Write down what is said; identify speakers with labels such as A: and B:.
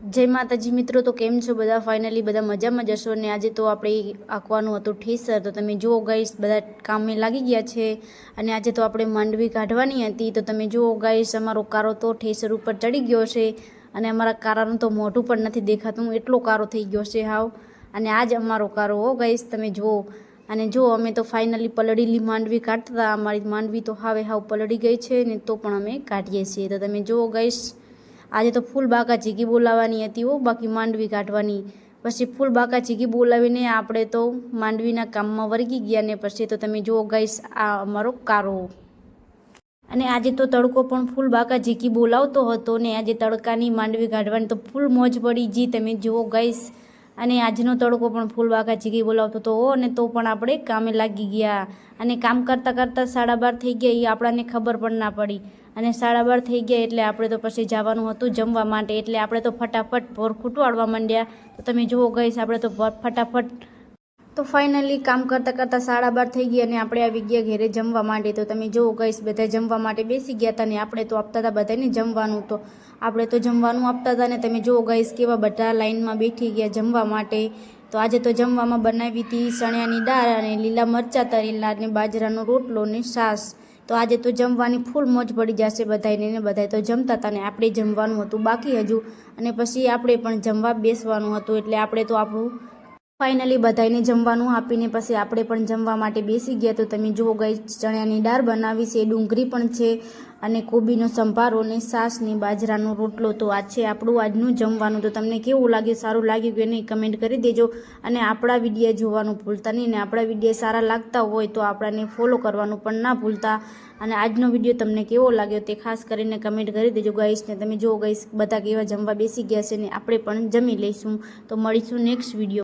A: जय माताजी मित्रों। तो केम छो बधा? फाइनली बधा मजा में जशो ने आज तो आपणे आंकवानुं हतुं ठेसर। तो तमे जुओ गाइस बधा कामे लागी गया छे अने आज तो आपणे मांडवी काढवानी हती। तो तमे जुओ गाइस अमारो कारो तो ठेसर उपर चढ़ी गयो छे अने अमारा कारानुं तो मोढुं पण नथी देखातुं, एटलो कारो थई गयो छे हाव। अने आज अमारो कारो हो गाइस तमे जुओ। अने जो अमे तो फाइनली पलळेली मांडवी काढता हता, अमारी मांडवी तो हावे हाव पलળી गई छे ने तो पण अमे काढीए छीए। तो तमे जुओ गाइस आज तो फूल बाका चीकी बोलावानी हती हो, बाकी मांडवी काढवानी। पछी फूल बाका चीकी बोलावीने आपणे तो मांडवीना काममां वरगी गया ने पछी तो तमे जुओ गाइस आ अमारो कारो। अने आज तो तड़को पण फूल बाका चीकी बोलावतो हतो ने आज तड़कानी मांडवी काढवानी तो फूल मौज पड़ी जी। तमे जुओ गाइस अने आजनो तड़को पण फूल बाका चीकी बोलावतो तो हो ने तो पण आपणे कामे लागी गया। अने काम करता करता 12:30 थई गया ए आपणाने खबर पण ना पड़ी। अने 12:30 थई गया एटले आपणे तो पछी जवानुं हतुं जमवा माटे, एटले आपणे तो फटाफट भोर खूटवाडवा मांड्या। तो तमे जुओ गाइस आपणे तो फटाफट तो फाइनली काम करता करता 12:30 थई गया ने आपणे आवी गया घेरे जमवा माटे। तो तमे जुओ गाइस बधा जमवा माटे बेसी गया था ने आपणे तो आपता था बधाने जमवानुं। तो आपणे तो जमवानुं आपता था ने तमे जुओ गाइस केवा बधा लाइनमां बेठी गया जमवा माटे। तो आज तो जमवामां बनावी हती चण्यानी दाळ अने लीला मरचा तळेला ने बाજરાનો रोटलो ने छाश। तो आज तो जमवानी फूल मौज पड़ी जशे बधाने ने बधाय तो जमता था ने आपणे जमवानुं हतुं बाकी हजू। अने पछी आपणे पण जमवा बेसवानुं हतुं एटले आपणे तो आपणुं फाइनली बधाने जमवानुं आपीने पछी आपणे पण जमवा माटे बेसी गया। तो तमे जुओ गाइस चण्यानी दाळ बनावी छे, डूंगरी पण छे अने कोबीनो संभारो ने छाश ने बाજરાનો रोटलो। तो आ छे आपणुं आजनुं जमवानुं। तो तमने केवुं लाग्युं, सारुं लाग्युं के नहीं कमेंट करी देजो अने आपणा विडियो जोवानुं भूलता नहीं ने आपणा विडियो सारा लागता होय तो आपणाने फॉलो करवानुं पण ना भूलता। अने आजनो विडियो तमने केवो लाग्यो ते खास करीने कमेंट करी देजो गाइस ने। तमे जुओ गाइस बधा केवा जमवा बेसी गया छे ने आपणे पण जमी लईशुं। तो मळीशुं नेक्स्ट विडियो।